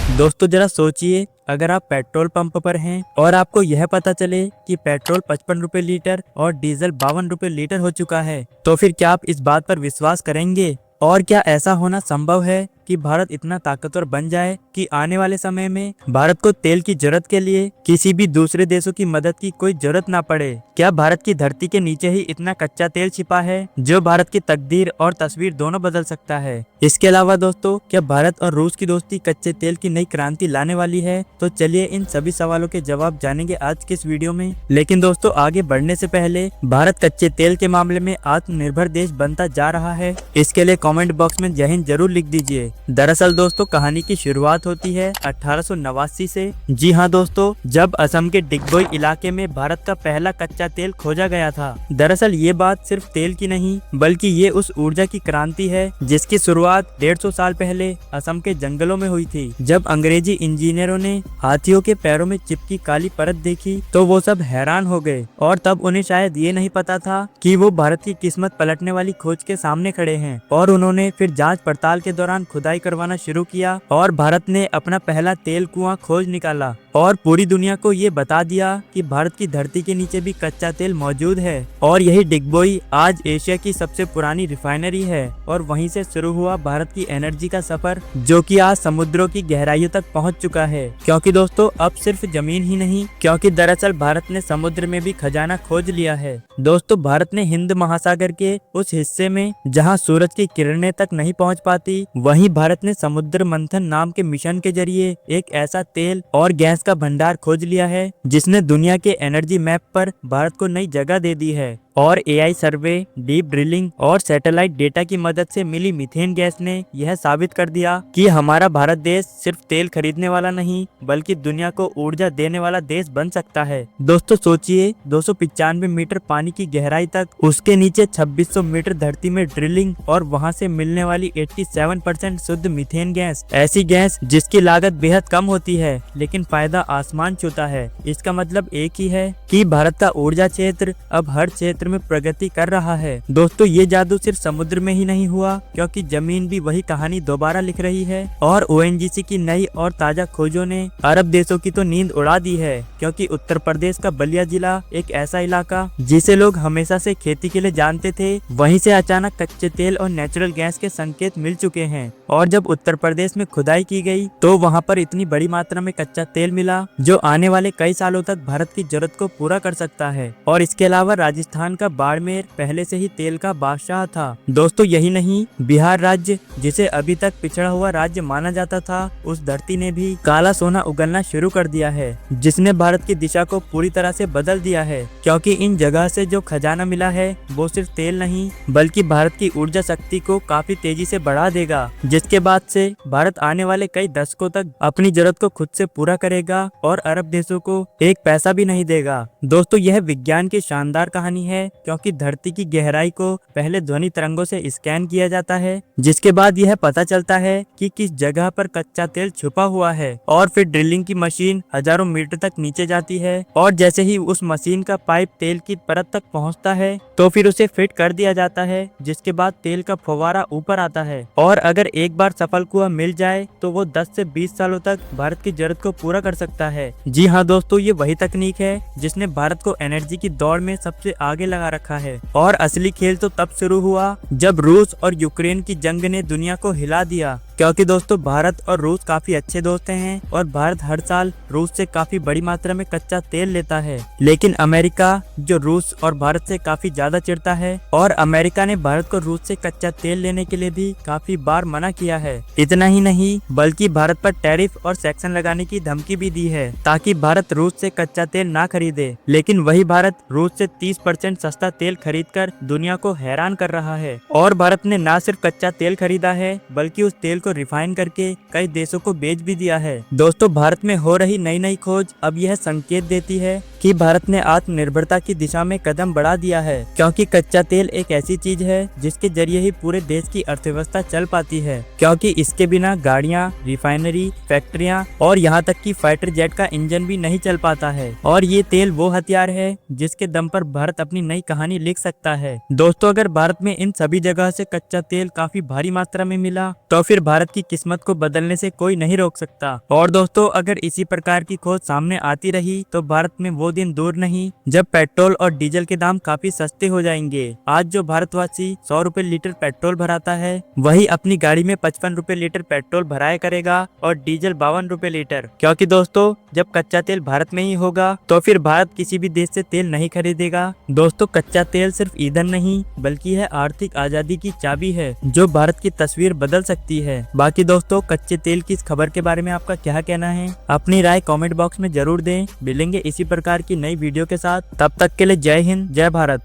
दोस्तों जरा सोचिए, अगर आप पेट्रोल पंप पर हैं और आपको यह पता चले कि पेट्रोल 55 रुपए लीटर और डीजल 52 रुपए लीटर हो चुका है, तो फिर क्या आप इस बात पर विश्वास करेंगे? और क्या ऐसा होना संभव है कि भारत इतना ताकतवर बन जाए कि आने वाले समय में भारत को तेल की जरूरत के लिए किसी भी दूसरे देशों की मदद की कोई जरूरत ना पड़े? क्या भारत की धरती के नीचे ही इतना कच्चा तेल छिपा है जो भारत की तकदीर और तस्वीर दोनों बदल सकता है? इसके अलावा दोस्तों, क्या भारत और रूस की दोस्ती कच्चे तेल की नई क्रांति लाने वाली है? तो चलिए इन सभी सवालों के जवाब जानेंगे आज के इस वीडियो में। लेकिन दोस्तों, आगे बढ़ने से पहले, भारत कच्चे तेल के मामले में आत्मनिर्भर देश बनता जा रहा है, इसके लिए कमेंट बॉक्स में जय हिंद जरूर लिख दीजिए। दरअसल दोस्तों, कहानी की शुरुआत होती है 1889 से। जी हाँ दोस्तों, जब असम के डिगबोई इलाके में भारत का पहला कच्चा तेल खोजा गया था। दरअसल ये बात सिर्फ तेल की नहीं, बल्कि ये उस ऊर्जा की क्रांति है जिसकी शुरुआत 150 साल पहले असम के जंगलों में हुई थी। जब अंग्रेजी इंजीनियरों ने हाथियों के पैरों में चिपकी काली परत देखी तो वो सब हैरान हो गए, और तब उन्हें शायद ये नहीं पता था कि वो भारत की किस्मत पलटने वाली खोज के सामने खड़े हैं। और उन्होंने फिर जांच पड़ताल के दौरान खुदाई करवाना शुरू किया और भारत ने अपना पहला तेल कुआं खोज निकाला और पूरी दुनिया को ये बता दिया कि भारत की धरती के नीचे भी कच्चा तेल मौजूद है। और यही डिगबोई आज एशिया की सबसे पुरानी रिफाइनरी है, और वहीं से शुरू हुआ भारत की एनर्जी का सफर, जो कि आज समुद्रों की गहराइयों तक पहुंच चुका है। क्योंकि दोस्तों, अब सिर्फ जमीन ही नहीं, क्योंकि दरअसल भारत ने समुद्र में भी खजाना खोज लिया है। दोस्तों, भारत ने हिंद महासागर के उस हिस्से में जहां सूरज की किरणें तक नहीं पहुंच पाती, वहीं भारत ने समुद्र मंथन नाम के मिशन के जरिए एक ऐसा तेल और गैस का भंडार खोज लिया है जिसने दुनिया के एनर्जी मैप पर भारत को नई जगह दे दी है। और एआई सर्वे, डीप ड्रिलिंग और सैटेलाइट डेटा की मदद से मिली मीथेन गैस ने यह साबित कर दिया कि हमारा भारत देश सिर्फ तेल खरीदने वाला नहीं, बल्कि दुनिया को ऊर्जा देने वाला देश बन सकता है। दोस्तों सोचिए, 295 मीटर पानी की गहराई तक, उसके नीचे 2600 मीटर धरती में ड्रिलिंग, और वहां से मिलने वाली 87% शुद्ध मीथेन गैस। ऐसी गैस जिसकी लागत बेहद कम होती है, लेकिन फायदा आसमान छूता है। इसका मतलब एक ही है कि भारत का ऊर्जा क्षेत्र अब हर क्षेत्र में प्रगति कर रहा है। दोस्तों, ये जादू सिर्फ समुद्र में ही नहीं हुआ, क्योंकि जमीन भी वही कहानी दोबारा लिख रही है। और ओएनजीसी की नई और ताजा खोजों ने अरब देशों की तो नींद उड़ा दी है, क्योंकि उत्तर प्रदेश का बलिया जिला, एक ऐसा इलाका जिसे लोग हमेशा से खेती के लिए जानते थे, वहीं से अचानक कच्चे तेल और नेचुरल गैस के संकेत मिल चुके हैं। और जब उत्तर प्रदेश में खुदाई की गई तो वहाँ पर इतनी बड़ी मात्रा में कच्चा तेल मिला जो आने वाले कई सालों तक भारत की जरूरत को पूरा कर सकता है। और इसके अलावा राजस्थान का बाड़मेर पहले से ही तेल का बादशाह था। दोस्तों, यही नहीं, बिहार राज्य, जिसे अभी तक पिछड़ा हुआ राज्य माना जाता था, उस धरती ने भी काला सोना उगलना शुरू कर दिया है, जिसने भारत की दिशा को पूरी तरह से बदल दिया है। क्योंकि इन जगह से जो खजाना मिला है वो सिर्फ तेल नहीं, बल्कि भारत की ऊर्जा शक्ति को काफी तेजी से बढ़ा देगा, जिसके बाद से भारत आने वाले कई दशकों तक अपनी जरूरत को खुद से पूरा करेगा और अरब देशों को एक पैसा भी नहीं देगा। दोस्तों, यह विज्ञान की शानदार कहानी है, क्योंकि धरती की गहराई को पहले ध्वनि तरंगों से स्कैन किया जाता है, जिसके बाद यह पता चलता है कि किस जगह पर कच्चा तेल छुपा हुआ है। और फिर ड्रिलिंग की मशीन हजारों मीटर तक नीचे जाती है, और जैसे ही उस मशीन का पाइप तेल की परत तक पहुंचता है तो फिर उसे फिट कर दिया जाता है, जिसके बाद तेल का फव्वारा ऊपर आता है। और अगर एक बार सफल कुआं मिल जाए तो वो 10 से 20 सालों तक भारत की जरूरत को पूरा कर सकता है। जी हाँ दोस्तों, ये वही तकनीक है जिसने भारत को एनर्जी की दौड़ में सबसे आगे लगा रखा है। और असली खेल तो तब शुरू हुआ जब रूस और यूक्रेन की जंग ने दुनिया को हिला दिया। क्योंकि दोस्तों, भारत और रूस काफी अच्छे दोस्त हैं, और भारत हर साल रूस से काफी बड़ी मात्रा में कच्चा तेल लेता है। लेकिन अमेरिका, जो रूस और भारत से काफी ज्यादा चिढ़ता है, और अमेरिका ने भारत को रूस से कच्चा तेल लेने के लिए भी काफी बार मना किया है। इतना ही नहीं, बल्कि भारत पर टैरिफ और सेक्शन लगाने की धमकी भी दी है, ताकि भारत रूस से कच्चा तेल ना खरीदे। लेकिन वही भारत रूस से 30% सस्ता तेल खरीदकर दुनिया को हैरान कर रहा है। और भारत ने न सिर्फ कच्चा तेल खरीदा है, बल्कि उस तेल को रिफाइन करके कई देशों को बेच भी दिया है। दोस्तों, भारत में हो रही नई नई खोज अब यह संकेत देती है कि भारत ने आत्मनिर्भरता की दिशा में कदम बढ़ा दिया है, क्योंकि कच्चा तेल एक ऐसी चीज है जिसके जरिए ही पूरे देश की अर्थव्यवस्था चल पाती है, क्योंकि इसके बिना गाड़ियां, रिफाइनरी, फैक्ट्रियां और यहाँ तक कि फाइटर जेट का इंजन भी नहीं चल पाता है। और ये तेल वो हथियार है जिसके दम पर भारत अपनी नई कहानी लिख सकता है। दोस्तों, अगर भारत में इन सभी जगह से कच्चा तेल काफी भारी मात्रा में मिला तो फिर भारत की किस्मत को बदलने से कोई नहीं रोक सकता। और दोस्तों, अगर इसी प्रकार की खोज सामने आती रही तो भारत में वो दिन दूर नहीं जब पेट्रोल और डीजल के दाम काफी सस्ते हो जाएंगे। आज जो भारतवासी 100 रुपए लीटर पेट्रोल भराता है, वही अपनी गाड़ी में 55 रुपए लीटर पेट्रोल भराया करेगा और डीजल 52 रुपए लीटर। क्योंकि दोस्तों, जब कच्चा तेल भारत में ही होगा तो फिर भारत किसी भी देश से तेल नहीं खरीदेगा। दोस्तों, कच्चा तेल सिर्फ ईंधन नहीं बल्कि है आर्थिक आजादी की चाबी है, जो भारत की तस्वीर बदल सकती है। बाकी दोस्तों, कच्चे तेल की इस खबर के बारे में आपका क्या कहना है? अपनी राय कमेंट बॉक्स में जरूर दें। मिलेंगे इसी प्रकार की नई वीडियो के साथ, तब तक के लिए जय हिंद, जय भारत।